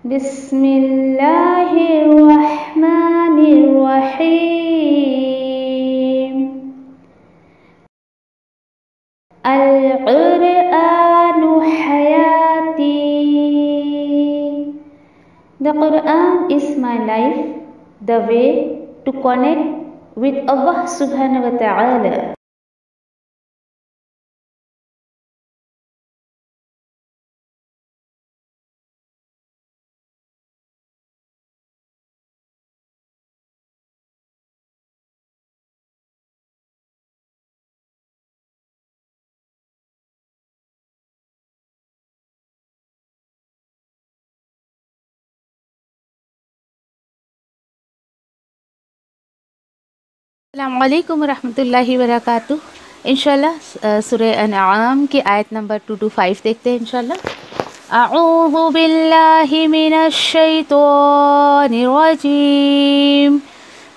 بسم الله الرحمن الرحيم. القرآن حياتي. The Quran is my life, the way to connect with Allah subhanahu wa ta'ala. السلام علیکم ورحمۃ اللہ وبرکاتہ. انشاءاللہ سورہ انعام کی آیت نمبر 2 to 5 دیکھتے ہیں انشاءاللہ. اعوذ باللہ من الشیطان الرجیم.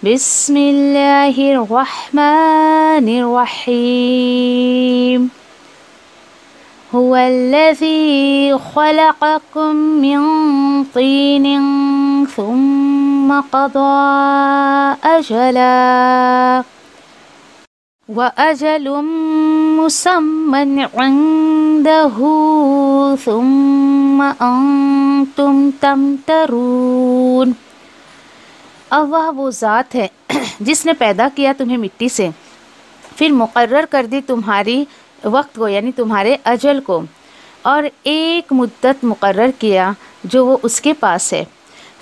بسم اللہ الرحمن الرحیم. هو الذی خلقکم من طین ثم قضى أجلا وأجل مسمى عنده ثم أنتم تمترون. اللہ وہ ذات ہے جس نے پیدا کیا تمہیں مٹی سے، پھر مقرر کر دی تمہاری وقت کو یعنی تمہارے اجل کو، اور ایک مدت مقرر کیا جو وہ اس کے پاس ہے،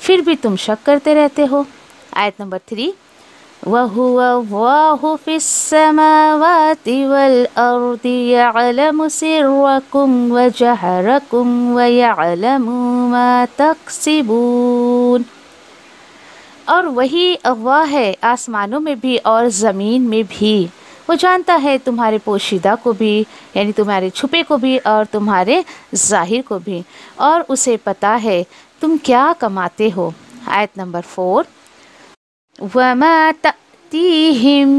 پھر بھی تم شک کرتے رہتے ہو. آیت نمبر 3. وَهُوَ اللَّهُ فِي السَّمَاوَاتِ وَالْأَرْضِ يَعْلَمُ سِرَّكُمْ وَجَهْرَكُمْ وَيَعْلَمُ مَا تَكْسِبُونَ. اور وہی اللہ ہے آسمانوں میں بھی اور زمین میں بھی. وہ جانتا ہے تمہارے پوشیدہ کو بھی یعنی تمہارے چھپے کو بھی اور تمہارے ظاہر کو بھی، اور اسے پتہ ہے تم کیا کماتے ہو. آیت نمبر 4. وَمَا تَأْتِيهِم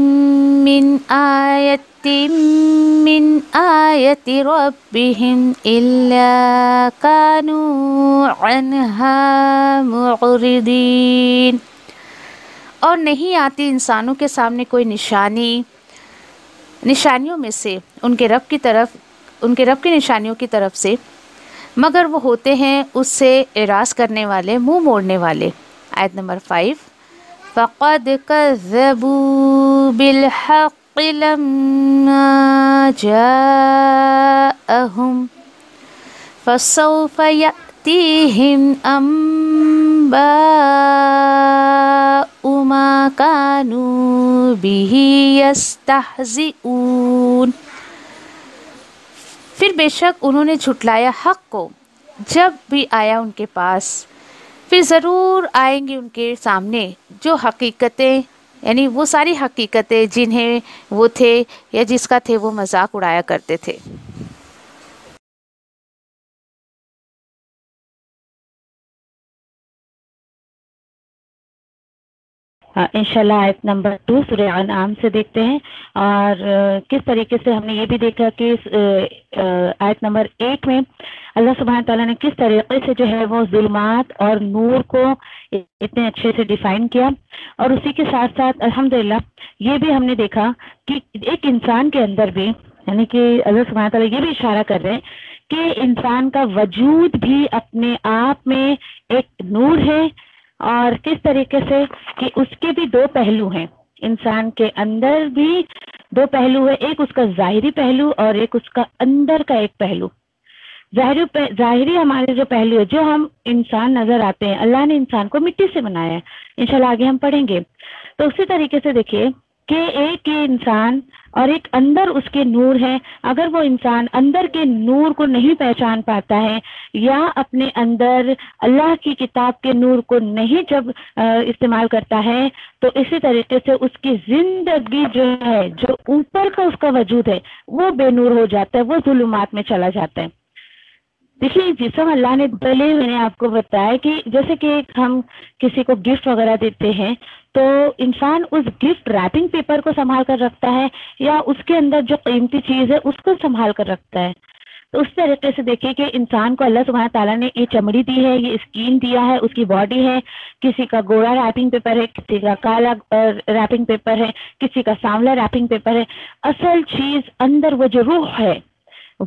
مِّنْ آيَةٍ مِّنْ آيَةِ رَبِّهِمْ إِلَّا كَانُوا عَنْهَا مُعْرِضِينَ. اور نہیں آتی انسانوں کے سامنے کوئی نشانیوں میں سے ان کے رب کی نشانیوں کی طرف سے، مگر وہ ہوتے ہیں اس سے اعراض کرنے والے، منہ موڑنے والے. آیت نمبر 5. فَقَدْ كَذَّبُوا بِالْحَقِّ لَمَّا جَاءَهُمْ فَسَوْفَ يَأْتِيهِمْ أَنبَاءُ مَا كَانُوا بِهِ يَسْتَهْزِئُونَ. پھر بے شک انہوں نے جھٹلایا حق کو جب بھی آیا ان کے پاس، پھر ضرور آئیں گے ان کے سامنے جو حقیقتیں یعنی وہ ساری حقیقتیں جنہیں وہ تھے یا جس کا تھے وہ مذاق اڑایا کرتے تھے. انشاءاللہ آیت نمبر 2 سورہ انعام سے دیکھتے ہیں. اور کس طریقے سے ہم نے یہ بھی دیکھا کہ آیت نمبر 1 میں اللہ سبحانہ تعالیٰ نے کس طریقے سے جو ہے وہ ظلمات اور نور کو اتنے اچھے سے ڈیفائن کیا. اور اسی کے ساتھ ساتھ الحمدللہ یہ بھی ہم نے دیکھا کہ ایک انسان کے اندر بھی یعنی کہ اللہ سبحانہ تعالیٰ یہ بھی اشارہ کر رہے ہیں کہ انسان کا وجود بھی اپنے آپ میں ایک نور ہے، اور کس طریقے سے کہ اس کے بھی 2 پہلو ہیں. انسان کے اندر بھی 2 پہلو ہے، ایک اس کا ظاہری پہلو اور ایک اس کا اندر کا ایک پہلو. ظاہری ہمارے جو پہلو ہے، جو ہم انسان نظر آتے ہیں، اللہ نے انسان کو مٹی سے بنایا ہے، انشاءاللہ آگے ہم پڑھیں گے. تو اسی طریقے سے دیکھیے کہ ایک ہی انسان اور ایک اندر اس کے نور ہے. اگر وہ انسان اندر کے نور کو نہیں پہچان پاتا ہے یا اپنے اندر اللہ کی کتاب کے نور کو نہیں جب استعمال کرتا ہے، تو اسی طریقے سے اس کی زندگی جو ہے، جو اوپر کا اس کا وجود ہے، وہ بے نور ہو جاتا ہے، وہ ظلمات میں چلا جاتا ہے. دیکھیے جسم اللہ نے پہلے میں نے آپ کو بتایا کہ جیسے کہ ہم کسی کو گفٹ وغیرہ دیتے ہیں تو انسان اس گفٹ ریپنگ پیپر کو سنبھال کر رکھتا ہے یا اس کے اندر جو قیمتی چیز ہے اس کو سنبھال کر رکھتا ہے. تو اس طریقے سے دیکھیے کہ انسان کو اللہ سبحانہ تعالیٰ نے یہ چمڑی دی ہے، یہ اسکین دیا ہے، اس کی باڈی ہے، کسی کا گوڑا ریپنگ پیپر ہے، کسی کا کالا ریپنگ پیپر ہے، کسی کا سانولا ریپنگ پیپر ہے. اصل چیز اندر وہ جو روح ہے،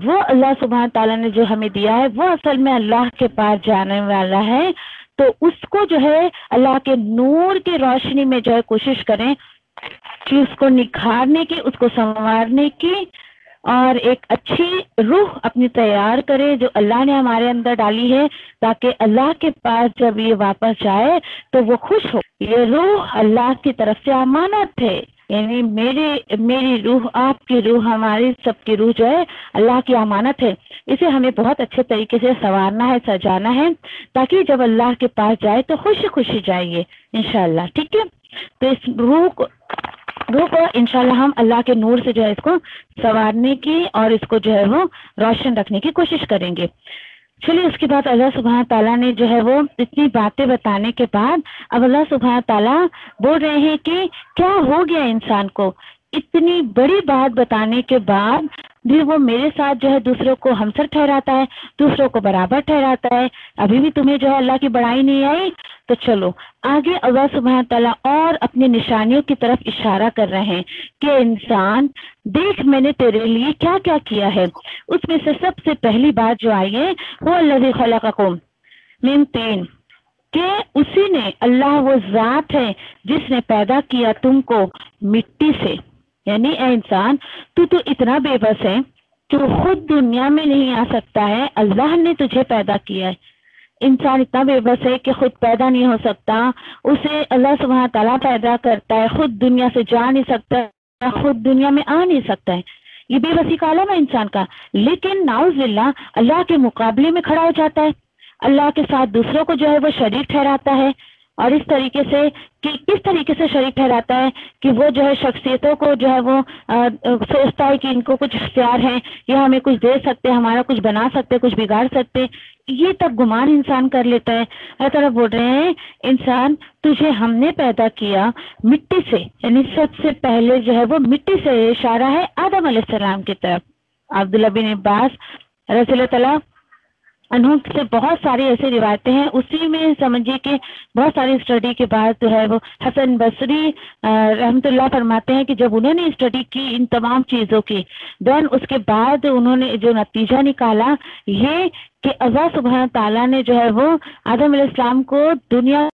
وہ اللہ سبحانہ تعالیٰ نے جو ہمیں دیا ہے، وہ اصل میں اللہ کے پاس جانے والا ہے. تو اس کو جو ہے اللہ کے نور کی روشنی میں جو ہے کوشش کریں کہ اس کو نکھارنے کی، اس کو سنوارنے کی، اور ایک اچھی روح اپنی تیار کرے جو اللہ نے ہمارے اندر ڈالی ہے، تاکہ اللہ کے پاس جب یہ واپس جائے تو وہ خوش ہو. یہ روح اللہ کی طرف سے امانت ہے، یعنی میری روح، آپ کی روح، ہماری سب کی روح جو ہے اللہ کی امانت ہے. اسے ہمیں بہت اچھے طریقے سے سنوارنا ہے، سجانا ہے، تاکہ جب اللہ کے پاس جائے تو خوشی خوشی جائیے انشاءاللہ. ٹھیک ہے، تو اس روح کو انشاءاللہ ہم اللہ کے نور سے جو ہے اس کو سنوارنے کی اور اس کو جو ہے وہ روشن رکھنے کی کوشش کریں گے. چلیے، اس کے بعد اللہ سبحانہ تعالیٰ نے جو ہے وہ اتنی باتیں بتانے کے بعد اب اللہ سبحانہ تعالیٰ بول رہے ہیں کہ کیا ہو گیا انسان کو، اتنی بڑی بات بتانے کے بعد بھی وہ میرے ساتھ جو ہے دوسروں کو ہمسر ٹھہراتا ہے، دوسروں کو برابر ٹھہراتا ہے. ابھی بھی تمہیں جو ہے اللہ کی بڑائی نہیں آئی. تو چلو آگے اللہ سبحانہ تعالیٰ اور اپنی نشانیوں کی طرف اشارہ کر رہے ہیں کہ انسان دیکھ میں نے تیرے لیے کیا کیا کیا ہے. اس میں سے سب سے پہلی بات جو آئی ہے وہ الذی خلقکم من طین، کہ اسی نے، اللہ وہ ذات ہے جس نے پیدا کیا تم کو مٹی سے. یعنی اے انسان، تو اتنا بے بس ہے کہ خود دنیا میں نہیں آ سکتا ہے، اللہ نے تجھے پیدا کیا ہے. انسان اتنا بے بس ہے کہ خود پیدا نہیں ہو سکتا، اسے اللہ سبحانہ تعالیٰ پیدا کرتا ہے، خود دنیا سے جا نہیں سکتا، خود دنیا میں آ نہیں سکتا ہے. یہ بے بسی کا عالم ہے انسان کا. لیکن نعوذ باللہ اللہ کے مقابلے میں کھڑا ہو جاتا ہے، اللہ کے ساتھ دوسروں کو جو ہے وہ شریک ٹھہراتا ہے. اور اس طریقے سے کہ کس طریقے سے شریک ٹھہراتا ہے کہ وہ جو ہے شخصیتوں کو جو ہے وہ سوچتا ہے کہ ان کو کچھ اختیار ہے، یا ہمیں کچھ دے سکتے، ہمارا کچھ بنا سکتے، کچھ بگاڑ سکتے. یہ تک گمان انسان کر لیتا ہے. اللہ تعالیٰ بول رہے ہیں انسان، تجھے ہم نے پیدا کیا مٹی سے، یعنی سب سے پہلے جو ہے وہ مٹی سے. اشارہ ہے آدم علیہ السلام کی طرف. عبداللہ بن عباس رضی اللہ تعالیٰ عنہ سے بہت ساری ایسی روایتیں ہیں. اسی میں سمجھیے کہ بہت ساری اسٹڈی کے بعد جو ہے وہ حسن بصری رحمۃ اللہ فرماتے ہیں کہ جب انہوں نے اسٹڈی کی ان تمام چیزوں کی، دین اس کے بعد انہوں نے جو نتیجہ نکالا یہ کہ اللہ سبحانہ تعالیٰ نے جو ہے وہ آدم علیہ السلام کو دنیا،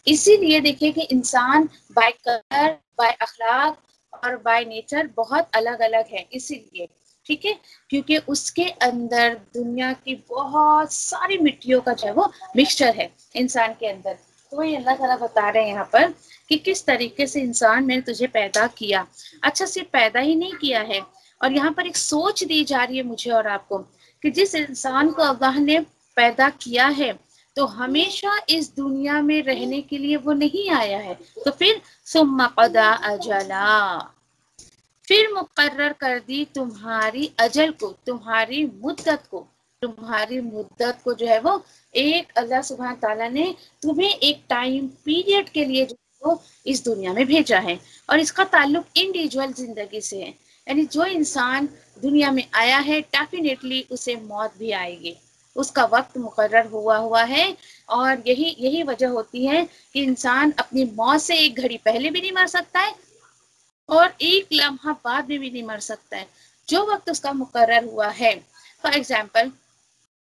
اسی لیے دیکھیں کہ انسان بائی کلر، بائی اخلاق اور بائی نیچر بہت الگ الگ ہے. اسی لیے ٹھیک ہے، کیونکہ اس کے اندر دنیا کی بہت ساری مٹیوں کا جو ہے وہ مکسچر ہے انسان کے اندر. تو وہی اللہ تعالیٰ بتا رہے ہیں یہاں پر کہ کس طریقے سے انسان میں نے تجھے پیدا کیا. اچھا، صرف پیدا ہی نہیں کیا ہے، اور یہاں پر ایک سوچ دی جا رہی ہے مجھے اور آپ کو کہ جس انسان کو اللہ نے پیدا کیا ہے تو ہمیشہ اس دنیا میں رہنے کے لیے وہ نہیں آیا ہے. تو پھر ثم قضى اجلا، پھر مقرر کر دی تمہاری اجل کو، تمہاری مدت کو. تمہاری مدت کو جو ہے وہ ایک اللہ سبحانہ تعالیٰ نے تمہیں ایک ٹائم پیریڈ کے لیے جو ہے وہ اس دنیا میں بھیجا ہے. اور اس کا تعلق انڈیویجول زندگی سے ہے. یعنی جو انسان دنیا میں آیا ہے ڈیفینیٹلی اسے موت بھی آئے گی، اس کا وقت مقرر ہوا ہے. اور یہی وجہ ہوتی ہے کہ انسان اپنی موت سے ایک گھڑی پہلے بھی نہیں مر سکتا ہے اور ایک لمحہ بعد میں بھی نہیں مر سکتا ہے. جو وقت اس کا مقرر ہوا ہے، فار ایگزامپل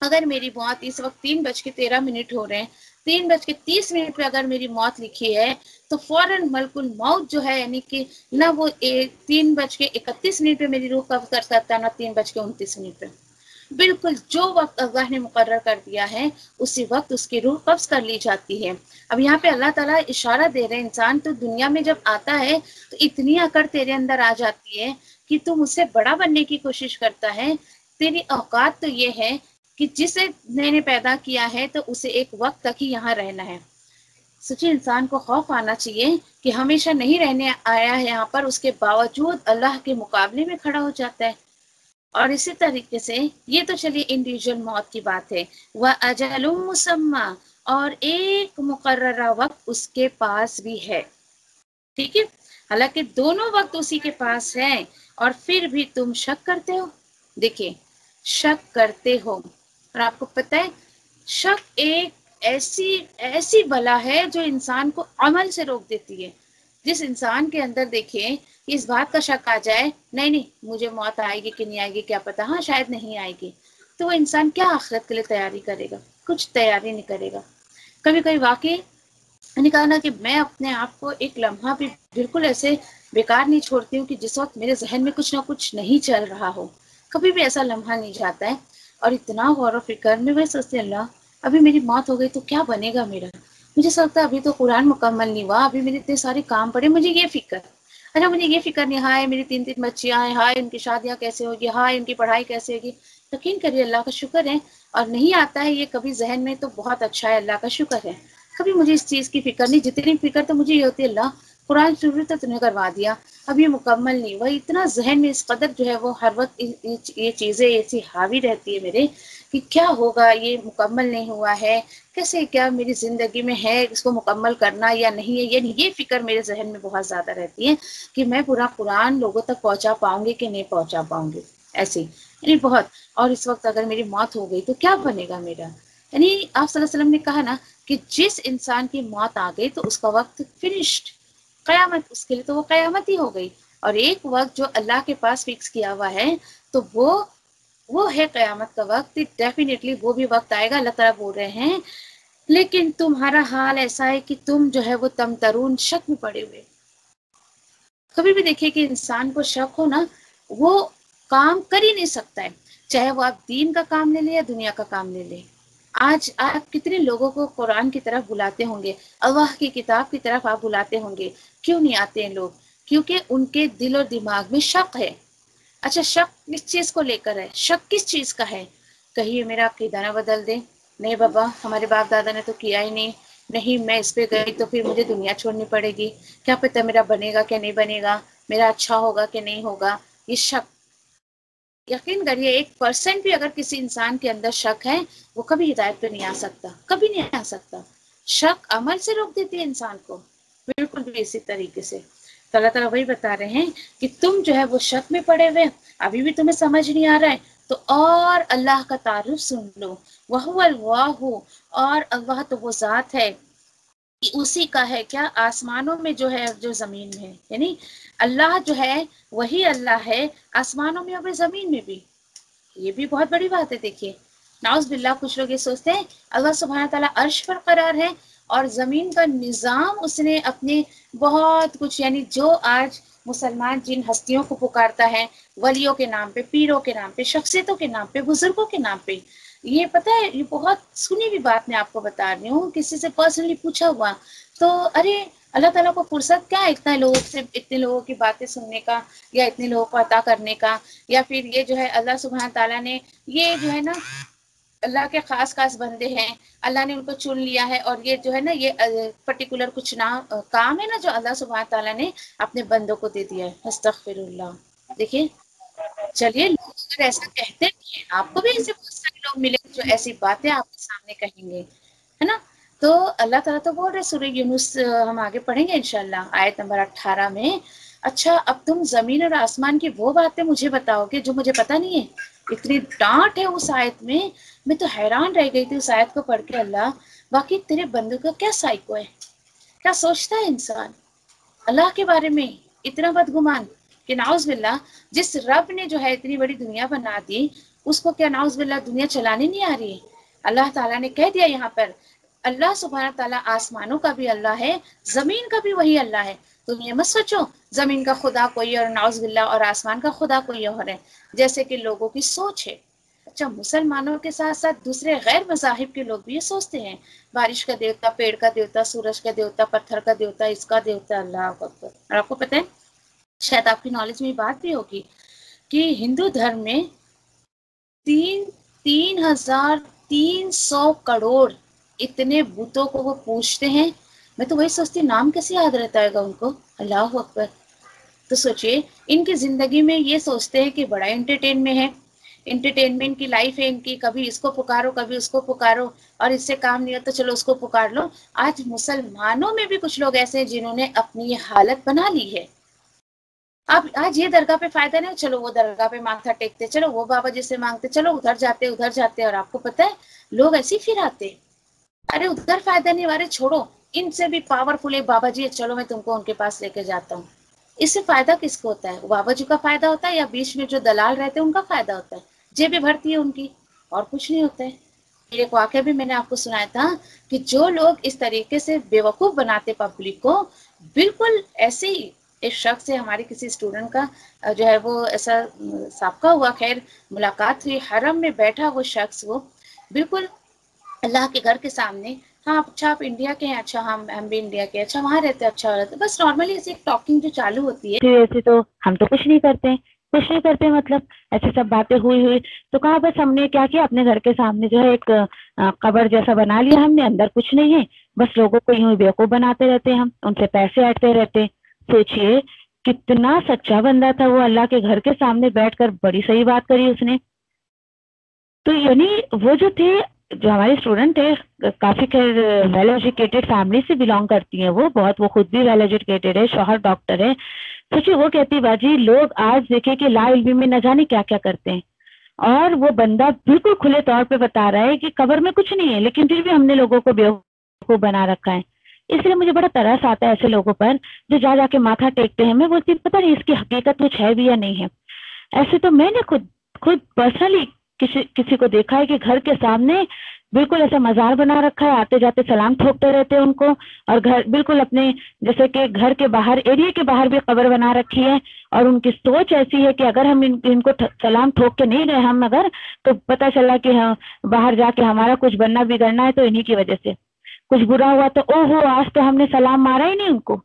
اگر میری موت اس وقت 3:13 ہو رہے ہیں، 3:30 پہ اگر میری موت لکھی ہے تو فوراً ملک الموت جو ہے، یعنی کہ نہ وہ 3:31 پہ میری روح قبض کر سکتا ہے، نہ 3:29 پہ. بالکل جو وقت اللہ نے مقرر کر دیا ہے اسی وقت اس کی روح قبض کر لی جاتی ہے. اب یہاں پہ اللہ تعالیٰ اشارہ دے رہے ہیں انسان تو دنیا میں جب آتا ہے تو اتنی اکڑ تیرے اندر آ جاتی ہے کہ تم اس سے بڑا بننے کی کوشش کرتا ہے. تیری اوقات تو یہ ہے کہ جسے میں نے پیدا کیا ہے تو اسے ایک وقت تک ہی یہاں رہنا ہے. سچے انسان کو خوف آنا چاہیے کہ ہمیشہ نہیں رہنے آیا ہے یہاں پر، اس کے باوجود اللہ کے مقابلے میں کھڑا ہو جاتا ہے. اور اسی طریقے سے یہ تو چلیے انڈیویجول موت کی بات ہے. وَأَجَلٌ مُّسَمًّى، اور ایک مقررہ وقت اس کے پاس بھی ہے. ٹھیک ہے، حالانکہ دونوں وقت اسی کے پاس ہیں اور پھر بھی تم شک کرتے ہو. دیکھیں शक करते हो। और आपको पता है शक एक ऐसी बला है जो इंसान को अमल से रोक देती है। जिस इंसान के अंदर देखिए इस बात का शक आ जाए, नहीं नहीं मुझे मौत आएगी कि नहीं आएगी क्या पता, हाँ शायद नहीं आएगी, तो वो इंसान क्या आखिरत के लिए तैयारी करेगा? कुछ तैयारी नहीं करेगा। कभी कभी वाकई मैंने कहा ना कि मैं अपने आप को एक लम्हा भी बिल्कुल ऐसे बेकार नहीं छोड़ती हूँ कि जिस वक्त मेरे जहन में कुछ ना कुछ नहीं चल रहा हो, कभी भी ऐसा लम्हा नहीं जाता है। और इतना गौर व फिक्र में वही सोचते अल्लाह अभी मेरी मौत हो गई तो क्या बनेगा मेरा? मुझे लगता है अभी तो कुरान मुकम्मल नहीं हुआ, अभी मेरे इतने सारे काम पड़े, मुझे ये फिक्र, अच्छा मुझे ये फिक्र नहीं, हाय मेरी 3-3 बच्चियां हैं, हाय उनकी शादियां कैसे होगी, हाय उनकी पढ़ाई कैसे होगी। यकीन करिए अल्लाह का शुक्र है, और नहीं आता है ये कभी जहन में तो बहुत अच्छा है, अल्लाह का शुक्र है। कभी मुझे इस चीज़ की फिक्र नहीं, जितनी फिक्र तो मुझे ये होती है अल्लाह कुरान शुरू तो तुमने करवा दिया, अब ये मुकम्मल नहीं हुआ। इतना जहन में इस कदर जो है वो हर वक्त ये चीज़ें ऐसी हावी रहती है मेरे कि क्या होगा, ये मुकम्मल नहीं हुआ है, कैसे क्या मेरी ज़िंदगी में है इसको मुकम्मल करना या नहीं है, यानी ये फिक्र मेरे जहन में बहुत ज़्यादा रहती है कि मैं पूरा कुरान लोगों तक पहुँचा पाऊँगी कि नहीं पहुँचा पाऊँगी, ऐसी यानी बहुत। और इस वक्त अगर मेरी मौत हो गई तो क्या बनेगा मेरा? यानी आप सल्लल्लाहु अलैहि वसल्लम ने कहा ना कि जिस इंसान की मौत आ गई तो उसका वक्त फिनिश्ड, कयामत, उसके लिए तो वो कयामत ही हो गई। और एक वक्त जो अल्लाह के पास फिक्स किया हुआ है तो वो है कयामत का वक्त, डेफिनेटली वो भी वक्त आएगा। अल्लाह ताला बोल रहे हैं लेकिन तुम्हारा हाल ऐसा है कि तुम जो है वो तमतरून शक में पड़े हुए। कभी भी देखिए कि इंसान को शक हो ना, वो काम कर ही नहीं सकता है, चाहे वो आप दीन का काम ले ले या दुनिया का काम ले ले। आज आप कितने लोगों को कुरान की तरफ बुलाते होंगे, अल्लाह की किताब की तरफ आप बुलाते होंगे, क्यों नहीं आते हैं लोग? क्योंकि उनके दिल और दिमाग में शक है। अच्छा शक किस चीज को लेकर है? शक किस चीज का है? कहीं मेरा अकीदा ना बदल दे, नहीं बाबा हमारे बाप दादा ने तो किया ही नहीं, नहीं मैं इस पे गई तो फिर मुझे दुनिया छोड़नी पड़ेगी, क्या पता मेरा बनेगा क्या नहीं बनेगा, मेरा अच्छा होगा कि नहीं होगा। ये शक, यकीन करिए 1% भी अगर किसी इंसान के अंदर शक है वो कभी हिदायत पे नहीं आ सकता, कभी नहीं आ सकता। शक अमल से रोक देती है इंसान को, बिल्कुल भी इसी तरीके से। तो अल्लाह ताला वही बता रहे हैं कि तुम जो है वो शक में पड़े हुए, अभी भी तुम्हें समझ नहीं आ रहा है तो और अल्लाह का तारुफ सुन लो। वहुवल वाहु, और अल्लाह तो वो जात है कि उसी का है क्या आसमानों में जो है जो जमीन में है, यानी अल्लाह जो है वही अल्लाह है आसमानों में और जमीन में भी। ये भी बहुत बड़ी बात है। देखिए नाउज़ बिल्लाह कुछ लोग ये सोचते हैं अल्लाह सुब्हान ताला अर्श पर करार है और जमीन का निजाम उसने अपने बहुत कुछ, यानी जो आज मुसलमान जिन हस्तियों को पुकारता है वलियों के नाम पे, पीरों के नाम पे, शख्सियतों के नाम पे, बुजुर्गों के नाम पे, ये पता है ये बहुत सुनी हुई बात मैं आपको बता रही हूँ, किसी से पर्सनली पूछा हुआ तो अरे अल्लाह ताला को फुर्सत क्या है इतना लोगों से, इतने लोगों की बातें सुनने का या इतने लोगों को अता करने का, या फिर ये जो है अल्लाह सुब्हान ताला ने ये जो है ना अल्लाह के खास खास बंदे हैं, अल्लाह ने उनको चुन लिया है और ये जो है ना ये पर्टिकुलर कुछ काम है ना जो अल्लाह सुब्हान ताला ने अपने बंदों को दे दिया है। अस्तगफिरुल्लाह। देखिए चलिए लोग अगर ऐसा कहते भी हैं, आपको भी ऐसे बहुत सारे लोग मिले जो ऐसी बातें आपके सामने कहेंगे, है ना? तो अल्लाह ताला तो बोल रहे सूरह यूनुस, हम आगे पढ़ेंगे इंशाल्लाह आयत नंबर 18 में। अच्छा अब तुम जमीन और आसमान की वो बातें मुझे बताओगे जो मुझे पता नहीं है? इतनी डांट है उस आयत में, मैं तो हैरान रह गई थी उस आयत को पढ़ के। अल्लाह बाकी तेरे बंदों का क्या साइको है, क्या सोचता है इंसान अल्लाह के बारे में, इतना बदगुमान कि नाउज़ बिल्लाह जिस रब ने जो है इतनी बड़ी दुनिया बना दी उसको क्या नाउज़ बिल्लाह दुनिया चलाने नहीं आ रही है? अल्लाह ताला ने कह दिया यहाँ पर अल्लाह सुब्हान ताला आसमानों का भी अल्लाह है, जमीन का भी वही अल्लाह है। तुम ये मत सोचो जमीन का खुदा कोई और नाउज़ बिल्लाह और आसमान का खुदा कोई और है, जैसे कि लोगों की सोच है। अच्छा मुसलमानों के साथ साथ दूसरे गैर मज़ाहिब के लोग भी ये सोचते हैं बारिश का देवता, पेड़ का देवता, सूरज का देवता, पत्थर का देवता, इसका देवता। अल्लाह अकबर। और आपको पता है शायद आपकी नॉलेज में बात भी होगी कि हिंदू धर्म में 3,300 करोड़ इतने बुतों को वो पूछते हैं। मैं तो वही सोचती नाम कैसे याद रहता है उनको। अल्लाह अकबर। तो सोचिए इनकी जिंदगी में ये सोचते हैं कि बड़ा एंटरटेन में है, एंटरटेनमेंट की लाइफ है इनकी, कभी इसको पुकारो कभी उसको पुकारो, और इससे काम नहीं हो तो चलो उसको पुकार लो। आज मुसलमानों में भी कुछ लोग ऐसे हैं जिन्होंने अपनी ये हालत बना ली है। अब आज ये दरगाह पे फायदा नहीं, चलो वो दरगाह पे माथा टेकते, चलो वो बाबा जी से मांगते, चलो उधर जाते, और आपको पता है लोग ऐसे ही फिर आते, अरे उधर फायदा नहीं, अरे छोड़ो, इनसे भी पावरफुल एक बाबा जी है, चलो मैं तुमको उनके पास लेके जाता हूँ। इससे फायदा किसको होता है? बाबा जी का फायदा होता है या बीच में जो दलाल रहते हैं उनका फायदा होता है, जेबें भरती है उनकी, और कुछ नहीं होता है। एक वाक्य भी मैंने आपको सुनाया था कि जो लोग इस तरीके से बेवकूफ बनाते पब्लिक को, बिल्कुल ऐसे ही एक शख्स से हमारे किसी स्टूडेंट का जो है वो ऐसा साबका हुआ, खैर मुलाकात हुई, हरम में बैठा वो शख्स, वो बिल्कुल अल्लाह के घर के सामने, हाँ अच्छा आप इंडिया के हैं, अच्छा हम भी इंडिया के, अच्छा वहाँ रहते, अच्छा रहते, बस नॉर्मली ऐसी एक टॉकिंग जो चालू होती है। ऐसे तो हम तो कुछ नहीं करते मतलब ऐसे सब बातें हुई तो कहा बस हमने क्या किया, अपने घर के सामने जो है एक कब्र जैसा बना लिया हमने, अंदर कुछ नहीं है, बस लोगों को यूं बेवकूफ बनाते रहते हम, उनसे पैसे ऐंठते रहते। सोचिए कितना सच्चा बंदा था वो, अल्लाह के घर के सामने बैठकर बड़ी सही बात करी उसने। तो यानी वो जो थे, जो हमारे स्टूडेंट थे, काफी वेल एजुकेटेड फैमिली से बिलोंग करती हैं वो खुद भी वेल एजुकेटेड है, शौहर डॉक्टर है। सोचिए वो कहती बाजी लोग आज देखे कि ला इल्मी में न जाने क्या क्या करते हैं, और वो बंदा बिल्कुल खुले तौर पे बता रहा है कि कब्र में कुछ नहीं है, लेकिन फिर भी हमने लोगों को बेवकूफ बना रखा है। इसलिए मुझे बड़ा तरस आता है ऐसे लोगों पर जो जा जाके माथा टेकते हैं। मैं बोलती पता नहीं इसकी हकीकत कुछ है भी या नहीं है। ऐसे तो मैंने खुद पर्सनली किसी को देखा है कि घर के सामने बिल्कुल ऐसा मजार बना रखा है, आते जाते सलाम ठोकते रहते हैं उनको, और घर बिल्कुल अपने जैसे कि घर के बाहर, एरिया के बाहर भी कब्र बना रखी है, और उनकी सोच ऐसी है कि अगर हम इनको सलाम ठोक के नहीं गए हम अगर, तो पता चला कि हाँ बाहर जाके हमारा कुछ बनना बिगड़ना है तो इन्हीं की वजह से कुछ बुरा हुआ तो ओहो आज तो हमने सलाम मारा ही नहीं उनको,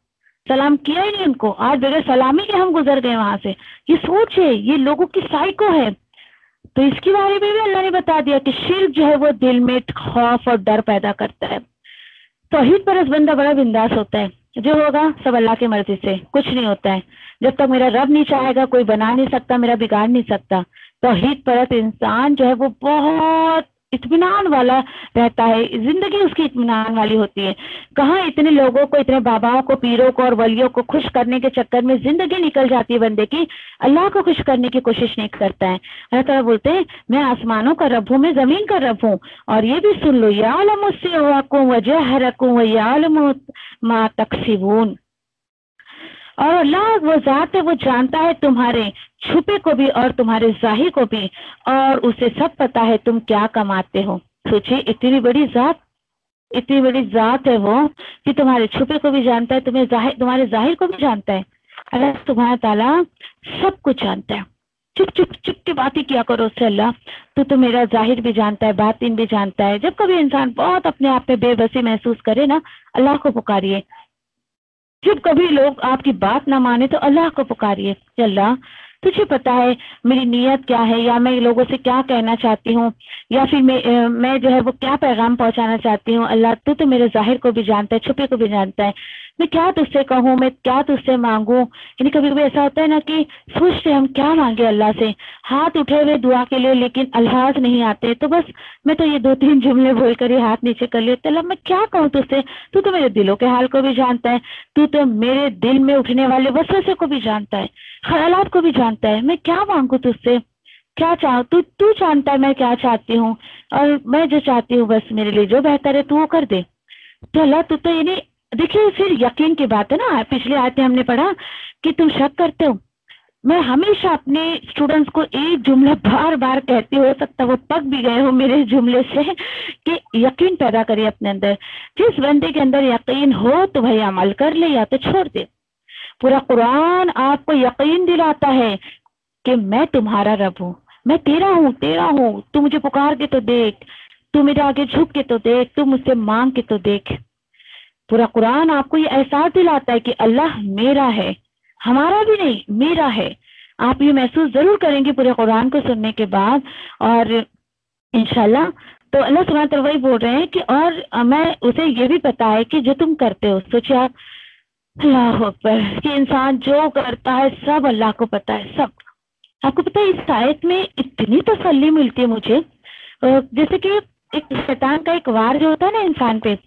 सलाम किया ही नहीं उनको, आज बगैर सलामी के हम गुजर गए वहां से। ये सोच है, ये लोगों की साइको है। तो इसके बारे में भी अल्लाह ने बता दिया कि शिर्क जो है वो दिल में खौफ और डर पैदा करता है। तौहीद परस्त बंदा बड़ा बिंदास होता है, जो होगा सब अल्लाह की मर्जी से, कुछ नहीं होता है, जब तक मेरा रब नहीं चाहेगा कोई बना नहीं सकता, मेरा बिगाड़ नहीं सकता। तौहीद परस्त इंसान जो है वो बहुत इत्मीनान वाला रहता है, जिंदगी उसकी इत्मीनान वाली होती है। कहाँ इतने लोगों को, इतने बाबाओं को, पीरों को और वलियों को खुश करने के चक्कर में जिंदगी निकल जाती है बंदे की, अल्लाह को खुश करने की कोशिश नहीं करता है। अल्लाह ताला बोलते हैं मैं आसमानों का रब हूँ, मैं जमीन का रब हूँ, और ये भी सुन लो यालमु सिर्रकुम व जहरकुम व यालमु मा तक्सिबून। और अल्लाह वो जात है, वो जानता है तुम्हारे छुपे को भी और तुम्हारे जाहिर को भी, और उसे सब पता है तुम क्या कमाते हो। सोचिए इतनी बड़ी जात है वो कि तुम्हारे छुपे को भी जानता है, तुम्हारे जाहिर को भी जानता है। अल्लाह सुब्हान ताला सब कुछ जानता है। चुप के बात ही किया करो उससे, अल्लाह तो मेरा जाहिर भी जानता है, बातिन भी जानता है। जब कभी इंसान बहुत अपने आप में बेबसी महसूस करे ना, अल्लाह को पुकारिए। जब कभी लोग आपकी बात ना माने तो अल्लाह को पुकारिए, अल्लाह तुझे पता है मेरी नीयत क्या है, या मैं लोगों से क्या कहना चाहती हूँ, या फिर मैं जो है वो क्या पैगाम पहुंचाना चाहती हूँ। अल्लाह तू तो मेरे जाहिर को भी जानता है, छुपे को भी जानता है। मैं क्या तुझसे कहूँ, मैं क्या तुझसे मांगू। यानी कभी कभी ऐसा होता है ना कि सोचते हम क्या मांगे अल्लाह से, हाथ उठे हुए दुआ के लिए, लेकिन अल्फाज नहीं आते, तो बस मैं तो ये 2-3 जुमले बोलकर ही हाथ नीचे कर लेते, अल्लाह मैं क्या कहूँ तुझसे, तू तो मेरे दिलों के हाल को भी जानता है, तू तो मेरे दिल में उठने वाले वसवसे को भी जानता है, ख्यालात को भी जानता है। मैं क्या मांगू तुझसे, क्या चाहूँ, तू जानता है मैं क्या चाहती हूँ, और मैं जो चाहती हूँ बस मेरे लिए जो बेहतर है तू वो कर दे। तो अल्लाह तू तो यानी देखिए फिर यकीन की बात है ना, पिछले आयत में हमने पढ़ा कि तुम शक करते हो। मैं हमेशा अपने स्टूडेंट्स को एक जुमला बार बार कहती, हो सकता वो पक भी गए हो मेरे जुमले से, कि यकीन पैदा करिए अपने अंदर। जिस बंदे के अंदर यकीन हो तो भाई अमल कर ले या तो छोड़ दे। पूरा कुरान आपको यकीन दिलाता है कि मैं तुम्हारा रब हूँ, मैं तेरा हूँ, तू मुझे पुकार के तो देख, तू मेरे आगे झुक के तो देख, तू मुझसे मांग के तो देख। पूरा कुरान आपको ये एहसास दिलाता है कि अल्लाह मेरा है, हमारा भी नहीं, मेरा है। आप ये महसूस जरूर करेंगे पूरे कुरान को सुनने के बाद, और इंशाल्लाह तो अल्लाह सुब्हान तआला वही बोल रहे हैं कि और मैं उसे ये भी पता है कि जो तुम करते हो। सोचिए आप, अल्लाह अकबर, कि इंसान जो करता है सब अल्लाह को पता है, सब। आपको पता है इस आयत में इतनी तसल्ली मिलती है मुझे, जैसे कि एक शैतान का एक वार जो होता है ना इंसान पे,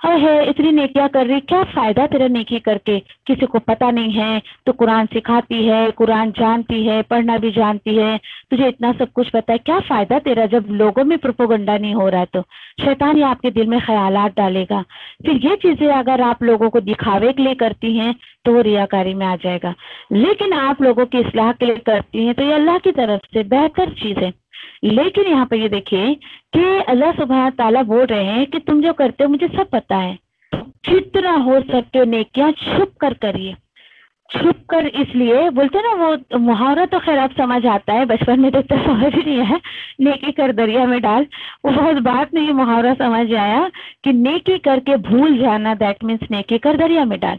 ہے इतनी नेकियां कर रही, क्या फायदा तेरा नेकी करके? किसी को पता नहीं है, तो कुरान सिखाती है, कुरान जानती है, पढ़ना भी जानती है, तुझे इतना सब कुछ पता है, क्या फायदा तेरा जब लोगों में प्रोपोगंडा नहीं हो रहा है? तो शैतान ये आपके दिल में ख्यालात डालेगा। फिर ये चीजें अगर आप लोगों को दिखावे के लिए करती हैं तो वो रियाकारी में आ जाएगा, लेकिन आप लोगों की इस्लाह के लिए करती हैं तो ये अल्लाह की तरफ से बेहतर चीज है। लेकिन यहाँ पे ये देखिए कि अल्लाह सुब्हान ताला बोल रहे हैं कि तुम जो करते हो मुझे सब पता है, जितना हो सके नेकियां छुप कर करिए। छुप कर इसलिए बोलते ना, वो मुहावरा तो खैर आप समझ आता है, बचपन में तो इतना समझ नहीं है, नेकी कर दरिया में डाल, वो बहुत बात में ये मुहावरा समझ आया कि नेकी करके भूल जाना, दैट मीन्स नेकी कर दरिया में डाल।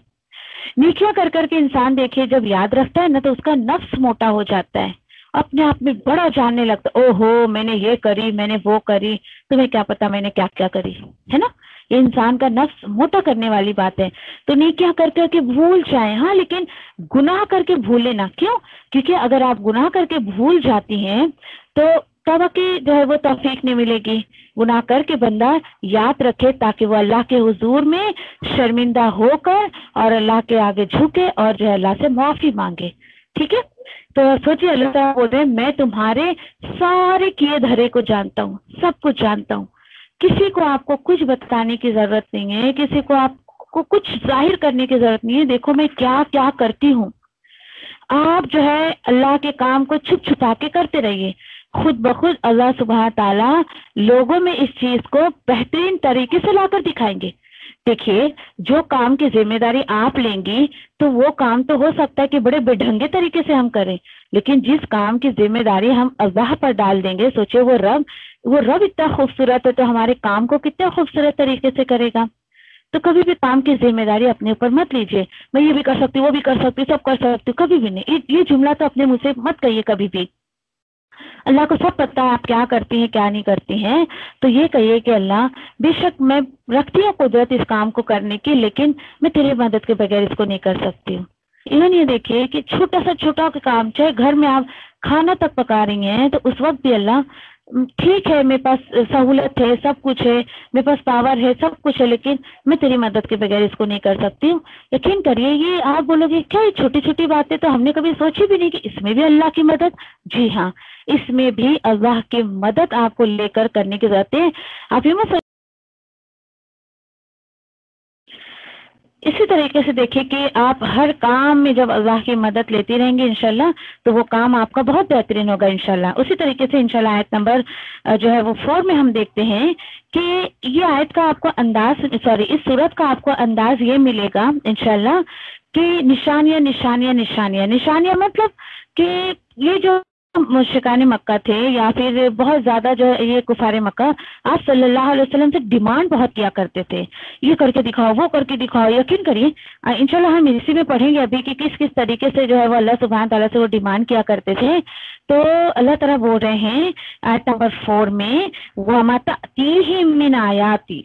नेकियां कर करके इंसान देखिए जब याद रखता है ना तो उसका नफ्स मोटा हो जाता है, अपने आप में बड़ा जानने लगता, ओहो मैंने ये करी, मैंने वो करी, तुम्हें क्या पता मैंने क्या क्या करी, है ना। ये इंसान का नफ्स मोटा करने वाली बात है। तो नेकियां कर करके भूल जाए, हाँ, लेकिन गुनाह करके भूले ना। क्यों? क्योंकि अगर आप गुनाह करके भूल जाती हैं तो तौबा की जो है वो तौफीक नहीं मिलेगी। गुनाह करके बंदा याद रखे ताकि वो अल्लाह के हुजूर में शर्मिंदा होकर और अल्लाह के आगे झुके और जो है अल्लाह से माफी मांगे। ठीक है, तो सोचिए अल्लाह ताला बोल रहे हैं मैं तुम्हारे सारे किए धरे को जानता हूँ, सब कुछ जानता हूँ, किसी को आपको कुछ बताने की जरूरत नहीं है, किसी को आपको कुछ जाहिर करने की जरूरत नहीं है। देखो मैं क्या क्या करती हूँ। आप जो है अल्लाह के काम को छुप छुपा के करते रहिए, खुद बखुद अल्लाह सुब्हान ताला लोगों में इस चीज को बेहतरीन तरीके से लाकर दिखाएंगे। देखिए जो काम की जिम्मेदारी आप लेंगी तो वो काम तो हो सकता है कि बड़े बेढंगे तरीके से हम करें, लेकिन जिस काम की जिम्मेदारी हम अल्लाह पर डाल देंगे, सोचिए वो रब इतना खूबसूरत है तो हमारे काम को कितने खूबसूरत तरीके से करेगा। तो कभी भी काम की जिम्मेदारी अपने ऊपर मत लीजिए, मैं ये भी कर सकती हूँ, वो भी कर सकती हूँ, सब कर सकती हूँ, कभी भी नहीं। ये जुमला तो अपने मुंह से मत कहिए कभी भी। अल्लाह को सब पता है आप क्या करती हैं क्या नहीं करती हैं, तो ये कहिए कि अल्लाह बेशक मैं रखती हूँ कुदरत इस काम को करने की, लेकिन मैं तेरी मदद के बगैर इसको नहीं कर सकती हूँ। इवन ये देखिए कि छोटा सा छोटा काम, चाहे घर में आप खाना तक पका रही हैं तो उस वक्त भी अल्लाह ठीक है मेरे पास सहूलत है, सब कुछ है, मेरे पास पावर है, सब कुछ है, लेकिन मैं तेरी मदद के बगैर इसको नहीं कर सकती हूँ। यकीन करिए ये आप बोलोगे क्या ये छोटी छोटी बातें तो हमने कभी सोची भी नहीं कि इसमें भी अल्लाह की मदद। जी हाँ, इसमें भी अल्लाह की मदद आपको लेकर करने की जरूरत है। आप ये मत इसी तरीके से देखिए कि आप हर काम में जब अल्लाह की मदद लेती रहेंगे इंशाल्लाह तो वो काम आपका बहुत बेहतरीन होगा इंशाल्लाह। उसी तरीके से इंशाल्लाह आयत नंबर जो है वो 4 में हम देखते हैं कि ये आयत का आपको अंदाज, इस सूरत का आपको अंदाज ये मिलेगा इंशाल्लाह कि निशानियां निशानियां निशानियां निशानियां मतलब कि ये जो मुश्रिकाने मक्का थे या फिर बहुत ज्यादा जो है ये कुफारे मक्का आप सल्लल्लाहु अलैहि वसल्लम से डिमांड बहुत किया करते थे, ये करके दिखाओ, वो करके दिखाओ। यकीन करिए इंशाल्लाह हम इसी में पढ़ेंगे अभी कि किस किस तरीके से जो है वो अल्लाह सुब्हान ताला से वो डिमांड किया करते थे। तो अल्लाह ताला बोल रहे हैं आयत नंबर 4 में वमा तातीहिम मिन आयाती,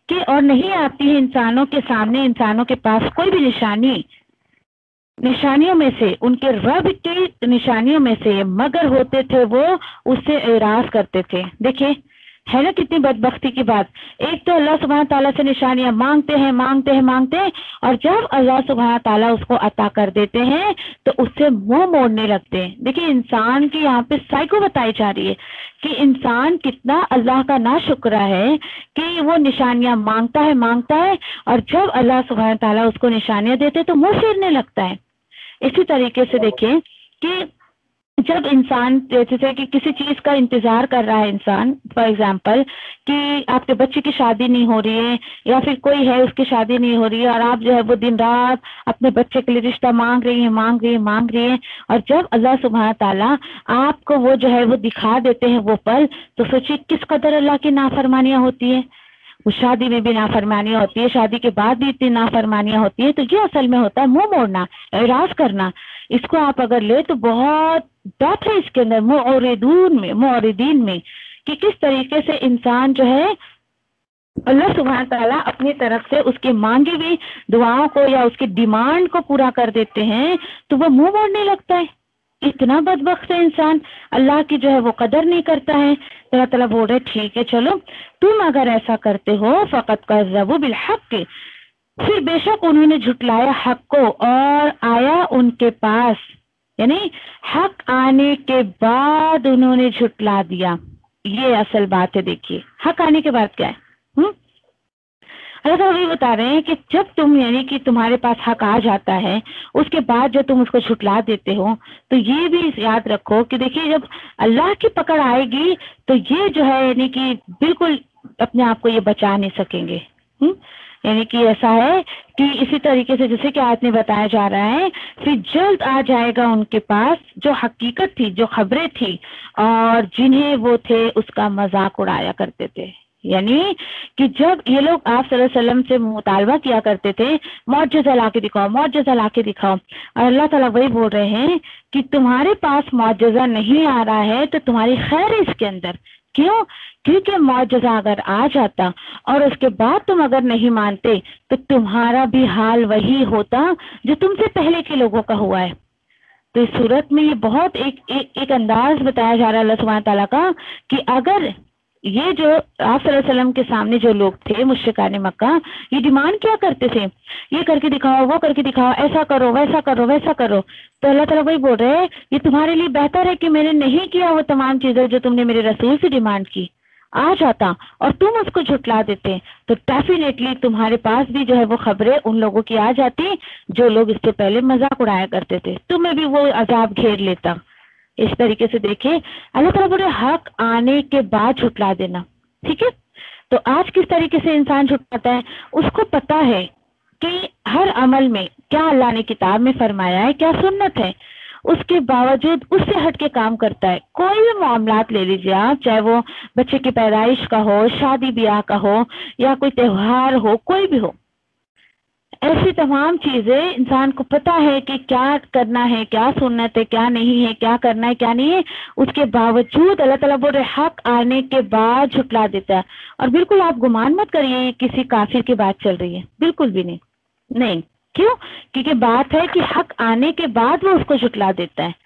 कि और नहीं आती है इंसानों के सामने, इंसानों के पास कोई भी निशानियों में से, उनके रब की निशानियों में से, मगर होते थे वो उससे एराज करते थे। देखिए है ना कितनी बदबख्ती की बात। एक तो अल्लाह सुब्हान ताला से निशानियां मांगते हैं और जब अल्लाह सुब्हान ताला उसको अता कर देते हैं तो उससे मुंह मोड़ने लगते हैं। देखिए इंसान की यहाँ पे साइको बताई जा रही है कि इंसान कितना अल्लाह का नाशुक्रा है कि वो निशानियां मांगता है और जब अल्लाह सुब्हान ताला उसको निशानियां देते तो मुंह फेरने लगता है। इसी तरीके से देखिए कि जब इंसान जैसे कि किसी चीज का इंतजार कर रहा है इंसान, फॉर एग्जाम्पल कि आपके बच्चे की शादी नहीं हो रही है या फिर कोई है उसकी शादी नहीं हो रही है और आप जो है वो दिन रात अपने बच्चे के लिए रिश्ता मांग रही है और जब अल्लाह सुब्हान ताला आपको वो जो है वो दिखा देते हैं वो पल, तो सोचिए किस कदर अल्लाह की नाफरमानियां होती है। उस शादी में भी नाफरमानियां होती है, शादी के बाद भी इतनी नाफरमानियां होती है। तो ये असल में होता है मुंह मोड़ना, एराज करना। इसको आप अगर ले तो बहुत बात है इसके अंदर मुअरिदीन में कि किस तरीके से इंसान जो है अल्लाह सुब्हान ताला अपनी तरफ से उसके मांगी हुई दुआओं को या उसकी डिमांड को पूरा कर देते हैं तो वो मुंह मोड़ने लगता है। اتنا بدبخت ہے انسان، اللہ کی جو ہے وہ قدر نہیں کرتا ہے. تو اللہ تعالیٰ بول رہے ٹھیک ہے چلو تم اگر ایسا کرتے ہو فقط کذبوا بالحق، پھر بے شک انہوں نے جھٹلایا حق کو، اور آیا ان کے پاس، یعنی حق آنے کے بعد انہوں نے جھٹلا دیا. یہ اصل بات ہے. دیکھیے حق آنے کے بعد کیا ہے. اللہ تعالیٰ بتا رہے ہیں کہ جب تم یعنی کہ تمہارے پاس حق آ جاتا ہے اس کے بعد جو تم اس کو جھٹلا دیتے ہو، تو یہ بھی یاد رکھو کہ دیکھیے جب اللہ کی پکڑ آئے گی تو یہ جو ہے یعنی کہ بالکل اپنے آپ کو یہ بچا نہیں سکیں گے. یعنی کہ ایسا ہے کہ اسی طریقے سے جیسے کہ آیت میں بتایا جا رہا ہے پھر جلد آ جائے گا ان کے پاس جو حقیقت تھی، جو خبریں تھی، اور جنہیں وہ تھے اس کا مذاق اڑایا کرتے تھے. یعنی کہ جب یہ لوگ آپ صلی اللہ علیہ وسلم سے مطالبہ کیا کرتے تھے معجزہ لا کے دکھاؤ، معجزہ لا کے دکھاؤ، اور اللہ تعالیٰ وہی بول رہے ہیں کہ تمہارے پاس معجزہ نہیں آ رہا ہے تو تمہاری خیر ہے اس کے اندر. کیوں؟ کیونکہ معجزہ اگر آ جاتا اور اس کے بعد تم اگر نہیں مانتے تو تمہارا بھی حال وہی ہوتا جو تم سے پہلے کے لوگوں کا ہوا ہے. تو اس صورت میں یہ بہت ایک انداز بتایا جا رہا ہے اللہ سبحانہ تعالیٰ کا کہ اگر یہ جو آپ صلی اللہ علیہ وسلم کے سامنے جو لوگ تھے مشرکان مکہ، یہ ڈیمانڈ کیا کرتے تھے، یہ کر کے دکھاؤ، وہ کر کے دکھاؤ، ایسا کرو، ویسا کرو، ویسا کرو. تو اللہ تعالیٰ وہی بول رہے ہیں یہ تمہارے لیے بہتر ہے کہ میں نے نہیں کیا وہ تمام چیزیں جو تم نے میرے رسول سے ڈیمانڈ کی. آ جاتا اور تم اس کو جھٹلا دیتے تو ڈیفینیٹلی تمہارے پاس بھی جو ہے وہ خبریں ان لوگوں کی آ جاتی جو لوگ اس سے پہلے مذاق اڑایا کرتے تھے، تمہیں بھی وہ عذاب گھیر لیتا. اس طریقے سے دیکھیں اللہ تعالیٰ بولے حق آنے کے بعد جھٹلا دینا. ٹھیک ہے، تو آج کس طریقے سے انسان جھٹلاتا ہے، اس کو پتا ہے کہ ہر عمل میں کیا اللہ نے کتاب میں فرمایا ہے، کیا سنت ہے، اس کے باوجود اس سے ہٹ کے کام کرتا ہے. کوئی بھی معاملات لے لیجیے آپ، چاہے وہ بچے کی پیدائش کا ہو، شادی بیاہ کا ہو، یا کوئی تہوار ہو، کوئی بھی ہو، ایسی تمام چیزیں انسان کو پتا ہے کہ کیا کرنا ہے، کیا سنت ہے، کیا نہیں ہے، کیا کرنا ہے، کیا نہیں ہے، اس کے باوجود اللہ تعالیٰ بول رہے حق آنے کے بعد جھٹلا دیتا ہے. اور بالکل آپ گمان مت کریے یہ کسی کافر کی بات چل رہی ہے، بالکل بھی نہیں. کیوں؟ کیونکہ بات ہے کہ حق آنے کے بعد وہ اس کو جھٹلا دیتا ہے.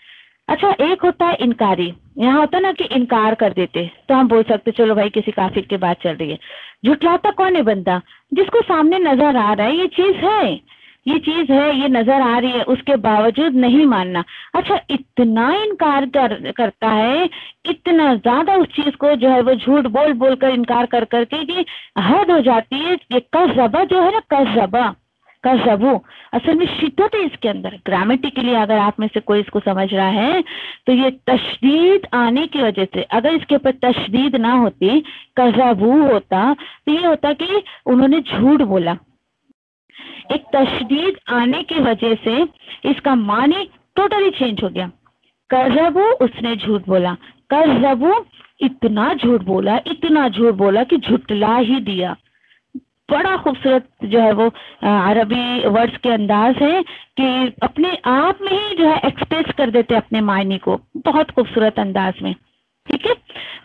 اچھا ایک ہوتا ہے انکاری، یہاں ہوتا ہے نا کہ انکار کر دیتے تو ہم بول سکتے چلو بھائی کسی کافر کی بات چل رہی ہے. جھٹلاتا کون ہے بندہ؟ جس کو سامنے نظر آ رہا ہے یہ چیز ہے، یہ چیز ہے، یہ نظر آ رہی ہے، اس کے باوجود نہیں ماننا. اچھا اتنا انکار کرتا ہے، اتنا زیادہ اس چیز کو جو ہے وہ جھوٹ بول بول کر انکار کر کر کے کہ حد ہو جاتی ہے. یہ کذبہ جو ہے نا، کذبو اصل میں شدت ہے اس کے اندر. گرامیٹیکلی اگر آپ میں سے کوئی اس کو سمجھ رہا ہے تو یہ تشدید آنے کی وجہ سے، اگر اس کے اوپر تشدید نہ ہوتی، کذبو ہوتا تو یہ ہوتا کہ انہوں نے جھوٹ بولا. ایک تشدید آنے کی وجہ سے اس کا معنی ٹوٹلی چینج ہو گیا. کذبو اس نے جھوٹ بولا، کذبو اتنا جھوٹ بولا کہ جھٹلا ہی دیا. بڑا خوبصورت جو ہے وہ عربی ورڈز کے انداز ہے کہ اپنے آپ میں ہی جو ہے ایکسپریس کر دیتے اپنے معنی کو بہت خوبصورت انداز میں. ٹھیک ہے،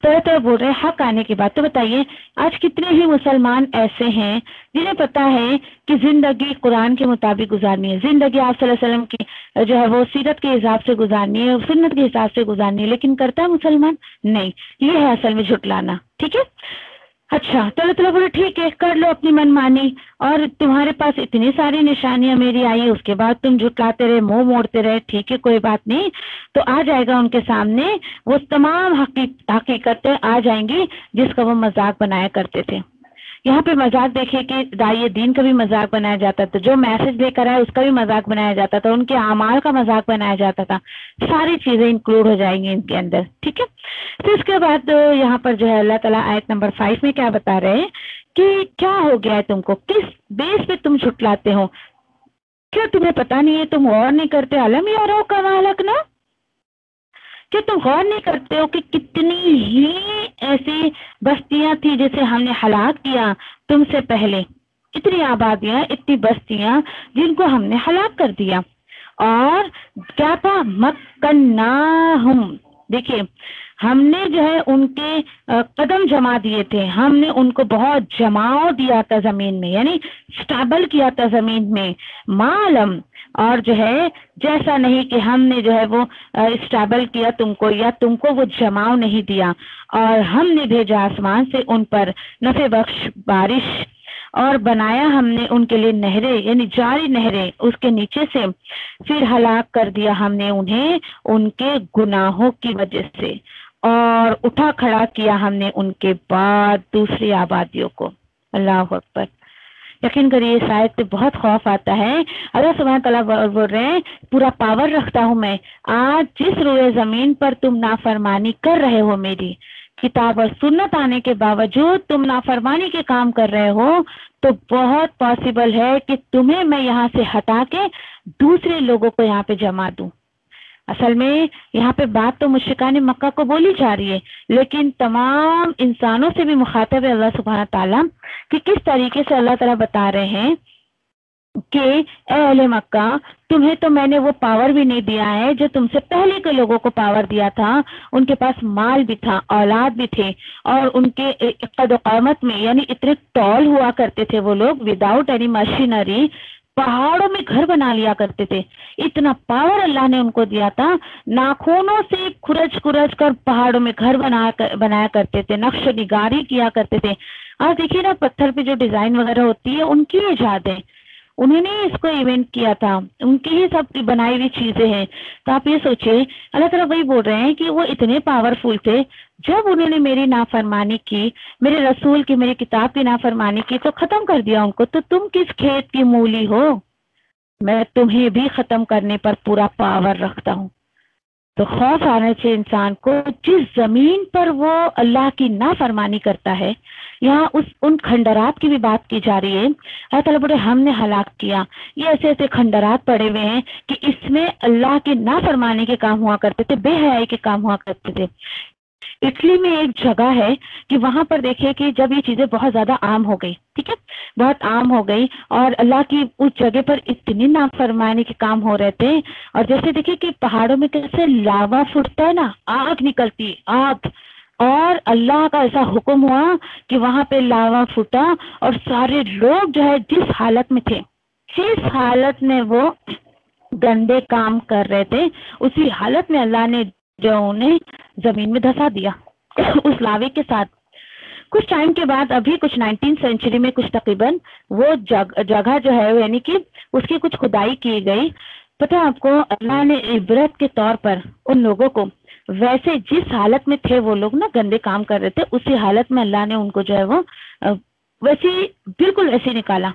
تو بول رہے حق آنے کی بات. تو بتائیے آج کتنے ہی مسلمان ایسے ہیں جنہیں پتا ہے کہ زندگی قرآن کے مطابق گزارنی ہے، زندگی آپ صلی اللہ علیہ وسلم کی جو ہے وہ سیرت کے حساب سے گزارنی ہے، سنت کے حساب سے گزارنی ہے، لیکن کرتا ہے مسلمان نہیں. یہ ہے اصل میں جھٹلانا. ٹھیک ہے، اچھا تو اللہ تعالیٰ بولے ٹھیک ہے کر لو اپنی من مانی، اور تمہارے پاس اتنی ساری نشانیاں میری آئی، اس کے بعد تم جھٹلاتے رہے، منہ موڑتے رہے. ٹھیک ہے کوئی بات نہیں، تو آ جائے گا ان کے سامنے وہ تمام حقیقتیں آ جائیں گی جس کا وہ مذاق بنایا کرتے تھے. یہاں پہ مذاق دیکھیے کہ داعی دین کا بھی مذاق بنایا جاتا تھا، جو میسج لے کر آئے اس کا بھی مذاق بنایا جاتا تھا، ان کے اعمال کا مذاق بنایا جاتا تھا. ساری چیزیں انکلوڈ ہو جائیں گی ان کے اندر. ٹھیک ہے، پھر اس کے بعد یہاں پر جو ہے اللہ تعالیٰ آیت نمبر 5 میں کیا بتا رہے ہیں کہ کیا ہو گیا ہے تم کو، کس بیس پہ تم جھٹلاتے ہو، کیا تمہیں پتا نہیں ہے، تم غور نہیں کرتے. علم یروا کما اہلکنا، کہ تم غور نہیں کرتے ہو کہ کتنی ہی ایسی بستیاں تھی جسے ہم نے ہلاک کیا تم سے پہلے، اتنی آبادیاں، اتنی بستیاں جن کو ہم نے ہلاک کر دیا. اور کیا تھا، مکناہم. دیکھیے ہم نے جو ہے ان کے قدم جما دیے تھے، ہم نے ان کو بہت جماؤ دیا تھا زمین میں، یعنی اسٹیبل کیا تھا زمین میں، معلوم، اور جو ہے جیسا نہیں کہ ہم نے جو ہے وہ اسٹیبل کیا تم کو یا تم کو وہ جماؤ نہیں دیا، اور ہم نے بھیجا آسمان سے ان پر نفع بخش بارش، اور بنایا ہم نے ان کے لیے نہریں، یعنی جاری نہریں اس کے نیچے سے، پھر ہلاک کر دیا ہم نے انہیں ان کے گناہوں کی وجہ سے، اور اٹھا کھڑا کیا ہم نے ان کے بعد دوسری آبادیوں کو۔ اللہ اکبر! یقین کریے اس آیت پہ بہت خوف آتا ہے۔ اللہ سبحانہ تعالیٰ بول رہے ہیں پورا پاور رکھتا ہوں میں، آج جس روئے زمین پر تم نافرمانی کر رہے ہو، میری کتاب اور سنت آنے کے باوجود تم نافرمانی کے کام کر رہے ہو، تو بہت پاسبل ہے کہ تمہیں میں یہاں سے ہٹا کے دوسرے لوگوں کو یہاں پہ جما دوں۔ اصل میں یہاں پہ بات تو مشرکان مکہ کو بولی جا رہی ہے، لیکن تمام انسانوں سے بھی مخاطب ہے اللہ سبحانہ تعالیٰ کہ کس طریقے سے اللہ تعالیٰ بتا رہے ہیں کہ اے اہل مکہ، تمہیں تو میں نے وہ پاور بھی نہیں دیا ہے جو تم سے پہلے کے لوگوں کو پاور دیا تھا۔ ان کے پاس مال بھی تھا، اولاد بھی تھے، اور ان کے قد و قامت میں یعنی اتنے ٹال ہوا کرتے تھے وہ لوگ، وداؤٹ اینی مشینری پہاڑوں میں گھر بنا لیا کرتے تھے۔ اتنا پاور اللہ نے ان کو دیا تھا، ناخونوں سے کھرچ کر پہاڑوں میں گھر بنایا کرتے تھے، نقش و نگاری کیا کرتے تھے۔ آج دیکھیے نا پتھر پہ جو ڈیزائن وغیرہ ہوتی ہے ان کی ایجاد ہے، انہوں نے اس کو ایونٹ کیا تھا، ان کی ہی سب کی بنائی ہوئی چیزیں ہیں۔ تو آپ یہ سوچیں اللہ تعالیٰ وہی بول رہے ہیں کہ وہ اتنے پاورفل تھے، جب انہوں نے میری نافرمانی کی، میرے رسول کی، میری کتاب کی نافرمانی کی تو ختم کر دیا ان کو۔ تو تم کس کھیت کی مولی ہو؟ میں تمہیں بھی ختم کرنے پر پورا پاور رکھتا ہوں۔ تو خوف آنا چاہیے انسان کو، جس زمین پر وہ اللہ کی نافرمانی کرتا ہے۔ یہاں ان کھنڈرات کی بھی بات کی جا رہی ہے، اللہ تعالیٰ بڑے ہم نے ہلاک کیا، یہ ایسے ایسے کھنڈرات پڑے ہوئے ہیں کہ اس میں اللہ کی نافرمانی کے کام ہوا کرتے تھے، بے حیائی کے کام ہوا کرتے تھے۔ اٹلی میں ایک جگہ ہے کہ وہاں پر دیکھیں کہ جب یہ چیزیں بہت زیادہ عام ہو گئی، ٹھیک ہے، بہت عام ہو گئی، اور اللہ کی اس جگہ پر اتنی نافرمانی کے کام ہو رہے تھے، اور جیسے دیکھیں کہ پہاڑوں میں کیسے لاوا پھوٹتا ہے نا، آگ نکلتی، آگ، اور اللہ کا ایسا حکم ہوا کہ وہاں پہ لاوا پھوٹا، اور سارے لوگ جو ہے جس حالت میں تھے، جس حالت میں وہ گندے کام کر رہے تھے، اسی حالت میں اللہ نے جو انہیں زمین میں دھسا دیا اس لاوے کے ساتھ۔ کچھ ٹائم کے بعد ابھی کچھ 19 سینچری میں کچھ تقریباً وہ جگہ جو ہے یعنی کہ اس کی کچھ کھدائی کی گئی۔ پتہ آپ کو اللہ نے عبرت کے طور پر ان لوگوں کو ویسے جس حالت میں تھے وہ لوگ نا گندے کام کر رہے تھے، اسی حالت میں اللہ نے ان کو جو ہے وہ ویسے بالکل ایسے نکالا۔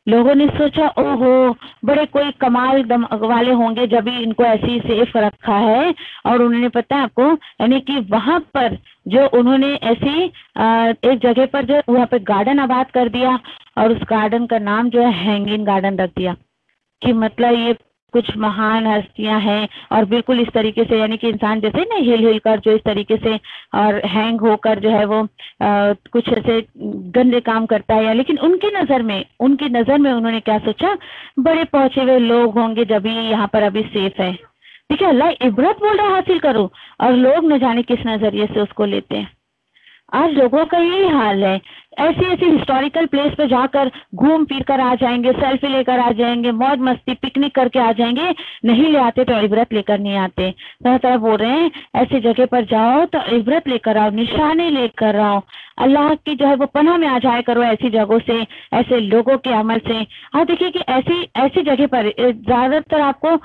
لوگوں نے سوچا او ہو بڑے کوئی کمال والے ہوں گے جب ہی ان کو ایسی سیف رکھا ہے، اور انہوں نے پتہ آپ کو یعنی کہ وہاں پر جو انہوں نے ایسی ایک جگہ پر جو وہاں پہ گارڈن آباد کر دیا، اور اس گارڈن کا نام جو ہے ہینگنگ گارڈن رکھ دیا، کہ مطلب یہ کچھ مہان ہستیاں ہیں، اور بالکل اس طریقے سے یعنی کہ انسان جیسے نا ہل کر جو اس طریقے سے اور ہینگ ہو کر جو ہے وہ کچھ ایسے گندے کام کرتا ہے، لیکن ان کی نظر میں انہوں نے کیا سوچا، بڑے پہنچے ہوئے لوگ ہوں گے جب ہی یہاں پر ابھی سیف ہے۔ ٹھیک ہے، اللہ عبرت بول رہا حاصل کرو، اور لوگ نہ جانے کس نظریے سے اس کو لیتے ہیں۔ آج لوگوں کا یہی حال ہے، ایسی ہسٹوریکل پلیس پہ جا کر گھوم پھر کر آ جائیں گے، سیلفی لے کر آ جائیں گے، موج مستی پکنک کر کے آ جائیں گے، نہیں لے آتے تو عبرت لے کر نہیں آتے۔ اللہ تعالیٰ بول رہے ہیں ایسی جگہ پر جاؤ تو عبرت لے کر آؤ، نشانے لے کر آؤ، اللہ کی جو ہے وہ پناہ میں آ جایا کرو ایسی جگہوں سے، ایسے لوگوں کے عمل سے۔ آپ دیکھیے کہ ایسی جگہ پر زیادہ تر آپ کو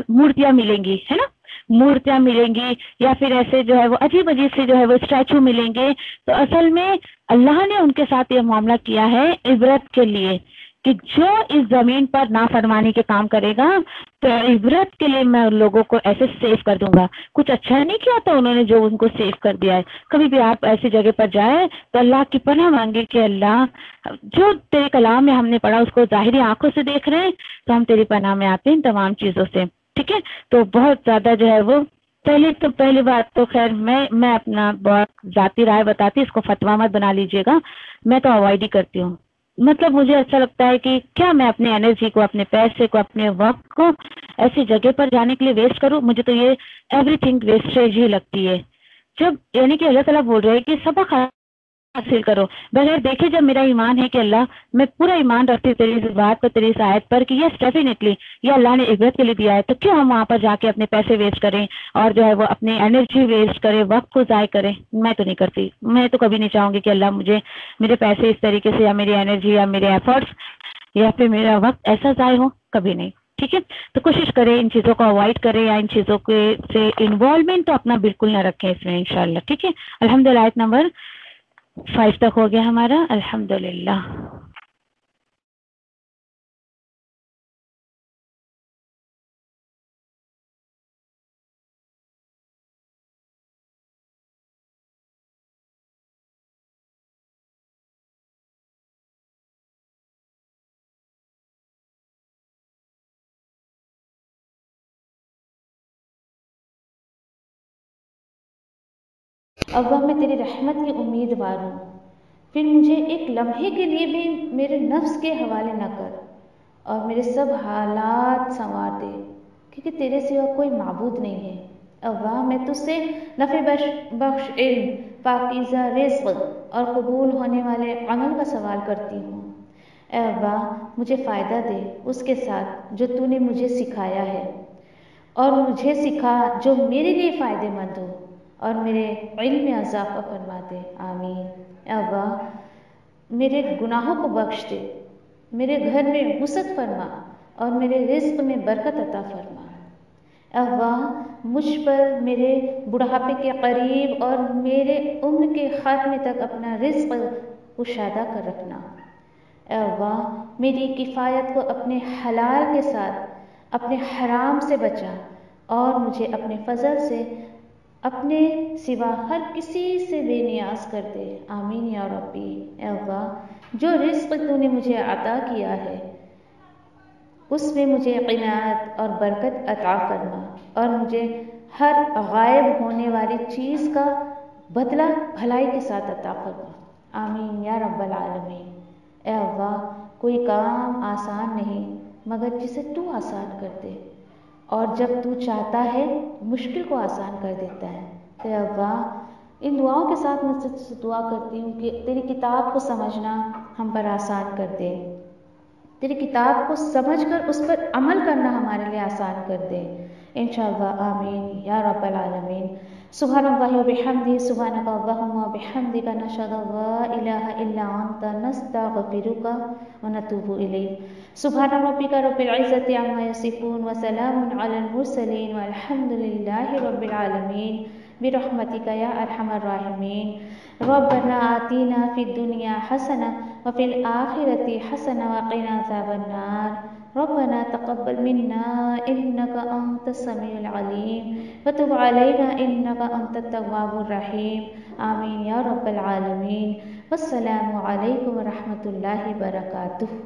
مورتیاں ملیں گی، ہے نا، مورتیاں ملیں گی، یا پھر ایسے جو ہے وہ عجیب سے جو ہے وہ اسٹیچو ملیں گے۔ تو اصل میں اللہ نے ان کے ساتھ یہ معاملہ کیا ہے عبرت کے لیے، کہ جو اس زمین پر نافرمانی کے کام کرے گا تو عبرت کے لیے میں لوگوں کو ایسے سیف کر دوں گا۔ کچھ اچھا نہیں کیا تھا انہوں نے جو ان کو سیف کر دیا ہے۔ کبھی بھی آپ ایسی جگہ پر جائیں تو اللہ کی پناہ مانگے کہ اللہ جو تیرے کلام میں ہم نے پڑھا اس کو ظاہری آنکھوں سے دیکھ رہے ہیں، تو ہم تیری پناہ میں آتے ہیں ان تمام چیزوں سے۔ ٹھیک ہے، تو بہت زیادہ جو ہے وہ پہلی بات تو خیر میں اپنا بہت ذاتی رائے بتاتی، اس کو فتویٰ مت بنا لیجیے گا، میں تو اوائڈ ہی کرتی ہوں۔ مطلب مجھے ایسا لگتا ہے کہ کیا میں اپنے انرجی کو، اپنے پیسے کو، اپنے وقت کو ایسی جگہ پر جانے کے لیے ویسٹ کروں؟ مجھے تو یہ ایوری تھنگ ویسٹیج ہی لگتی ہے۔ जब यानी कि अल्लाह ताला बोल रहे हैं कि सबक हासिल करो, बगैर देखे जब मेरा ईमान है कि अल्लाह मैं पूरा ईमान रखती हूँ तेरी इस बात पर, तेरी इस आयत पर कि यस डेफिनेटली ये अल्लाह ने इज्जत के लिए दिया है, तो क्यों हम वहाँ पर जाके अपने पैसे वेस्ट करें और जो है वो अपनी एनर्जी वेस्ट करें, वक्त को ज़ाय करें। मैं तो नहीं करती, मैं तो कभी नहीं चाहूँगी कि अल्लाह मुझे मेरे पैसे इस तरीके से या मेरी एनर्जी या मेरे एफर्ट्स या फिर मेरा वक्त ऐसा ज़ाय हो, कभी नहीं। ठीक है, तो कोशिश करें इन चीज़ों को अवॉइड करें या इन चीज़ों के से इन्वॉल्वमेंट तो अपना बिल्कुल ना रखें इसमें इंशाल्लाह। ठीक है, अल्हम्दुलिल्लाह आयत नंबर 5 तक हो गया हमारा, अल्हम्दुलिल्लाह। अल्लाह मैं तेरी रहमत की उम्मीदवार हूँ, फिर मुझे एक लम्हे के लिए भी मेरे नफ्स के हवाले न कर और मेरे सब हालात संवार दे, क्योंकि तेरे सिवा कोई माबूद नहीं है। अल्लाह मैं तुझसे नफ़े बख्श इल्म, पाकीज़ा रिज़्क़ और कबूल होने वाले अमल का सवाल करती हूँ। ऐ अल्लाह मुझे फ़ायदा दे उसके साथ जो तूने मुझे सिखाया है, और मुझे सिखा जो मेरे लिए फ़ायदेमंद हो, और मेरे इल्म में इजाफ़ा फरमा दे। आमीन। अल्लाह मेरे गुनाहों को बख्श दे, मेरे घर में वुसअत फरमा और मेरे रिज़्क़ में बरकत अता फरमा। अल्लाह मुझ पर मेरे बुढ़ापे के करीब और मेरे उम्र के ख़ात्मे तक अपना रिज़्क़ कुशादा कर रखना। अल्लाह मेरी किफ़ायत को अपने हलाल के साथ अपने हराम से बचा और मुझे अपने फजल से अपने सिवा हर किसी से बेनियाज कर दे। आमीन या रब्बी। अल्लाह जो रिज़्क़ तूने मुझे अता किया है उसमें मुझे क़नाअत और बरकत अता फरमा और मुझे हर गायब होने वाली चीज़ का बदला भलाई के साथ अता फरमा। आमीन या रब्बल आलमीन। ऐ अल्लाह कोई काम आसान नहीं मगर जिसे तू आसान कर दे, और जब तू चाहता है मुश्किल को आसान कर देता है। तो अल्लाह इन दुआओं के साथ मैं तुझसे दुआ करती हूँ कि तेरी किताब को समझना हम पर आसान कर दे, तेरी किताब को समझकर उस पर अमल करना हमारे लिए आसान कर दे इंशाअल्लाह। आमीन या रब्बल आलमीन। सुब्हानल्लाहि व बिहम्दिही, सुब्हानका अल्लाहुम्मा व बिहम्दिका, नशहदु अल्ला इलाहा इल्ला अंता, नस्तगफिरुका व नतूबु इलैक। सुब्हान रब्बिका रब्बिल इज़्ज़ति अम्मा यसिफून व सलामुन अलल मुरसलीन वल्हम्दुलिल्लाहि रब्बिल आलमीन बिरहमतिका या अरहमर राहिमीन। रब्बना आतीना फिद दुनिया हसना व फिल आखिरति हसना व क़िना अज़ाबन्नार। रब्बना तक़ब्बल मिन्ना इन्नका अंतस समीउल अलीम व तुब अलैना इन्नका अंतत तव्वाबुर रहीम। आमीन या रब्बल आलमीन। वस्सलामु अलैकुम व रहमतुल्लाहि व बरकातुहू।